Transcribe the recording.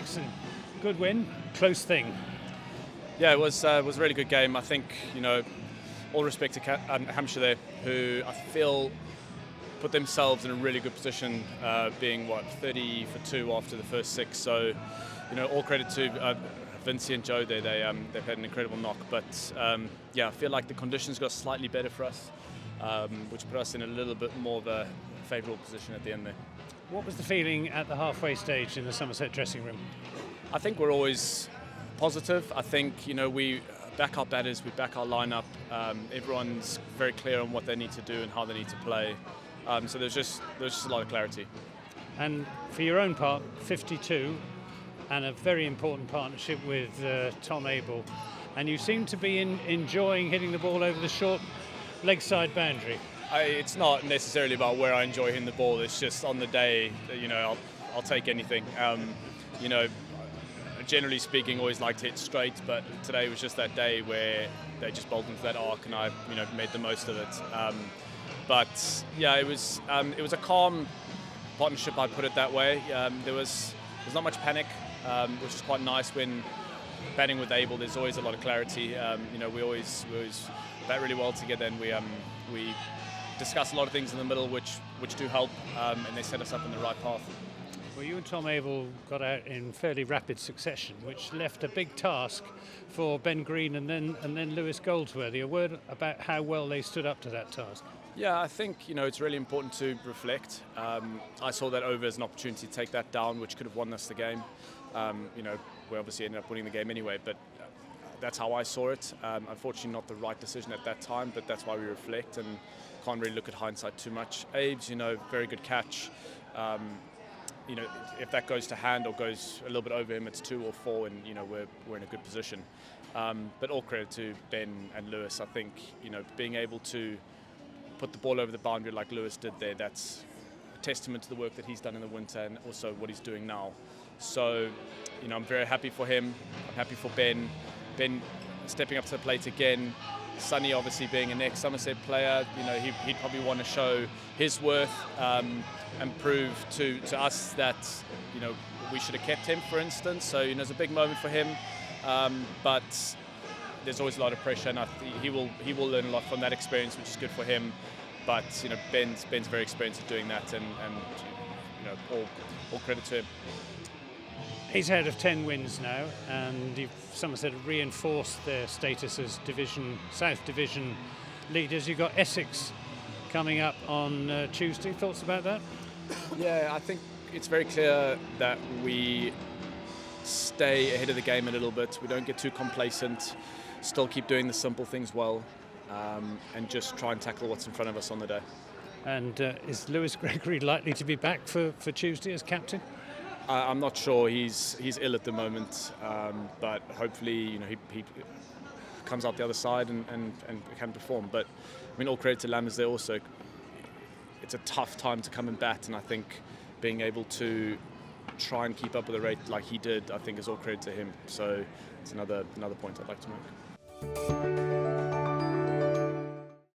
Dickson, good win, close thing. Yeah, it was a really good game. I think, all respect to Hampshire there, who I feel put themselves in a really good position, being 30 for 2 after the first 6. So, all credit to Vincy and Joe there. They've had an incredible knock. But I feel like the conditions got slightly better for us, which put us in a little bit more of a favourable position at the end there. What was the feeling at the halfway stage in the Somerset dressing room? I think we're always positive. I think, we back our batters, we back our lineup. Everyone's very clear on what they need to do and how they need to play. So there's just a lot of clarity. And for your own part, 52 and a very important partnership with Tom Abel. And you seem to be enjoying hitting the ball over the short leg side boundary. It's not necessarily about where I enjoy hitting the ball. It's just on the day, I'll take anything. Generally speaking, always like to hit straight, but today was just that day where they just bowled into that arc, and I, made the most of it. It was a calm partnership. I'd put it that way. There's not much panic, which is quite nice when batting with Abel. There's always a lot of clarity. We always bat really well together, and we discuss a lot of things in the middle, which do help, and they set us up in the right path. Well, you and Tom Abel got out in fairly rapid succession, which left a big task for Ben Green and then Lewis Goldsworthy. A word about how well they stood up to that task. Yeah, I think it's really important to reflect. I saw that over as an opportunity to take that down, which could have won us the game. We obviously ended up winning the game anyway, but that's how I saw it. Unfortunately, not the right decision at that time, but that's why we reflect and can't really look at hindsight too much. Abe's, very good catch. If that goes to hand or goes a little bit over him, it's 2 or 4, and we're in a good position. But all credit to Ben and Lewis. I think being able to put the ball over the boundary like Lewis did there, that's a testament to the work that he's done in the winter and also what he's doing now. So I'm very happy for him. I'm happy for Ben. Ben stepping up to the plate again. Sonny obviously being an ex-Somerset player, he'd probably want to show his worth and prove to us that we should have kept him, for instance. So it's a big moment for him, but there's always a lot of pressure, and I think he will learn a lot from that experience, which is good for him. But Ben's very experienced at doing that, and all credit to him. He's ahead of 10 wins now, and Somerset have reinforced their status as South Division leaders. You've got Essex coming up on Tuesday. Thoughts about that? Yeah, I think it's very clear that we stay ahead of the game a little bit. We don't get too complacent, still keep doing the simple things well, and just try and tackle what's in front of us on the day. And is Lewis Gregory likely to be back for Tuesday as captain? I'm not sure. He's ill at the moment, but hopefully he comes out the other side and can perform. But all credit to Lammers there also. It's a tough time to come and bat, and I think being able to try and keep up with the rate like he did, I think is all credit to him. So it's another point I'd like to make.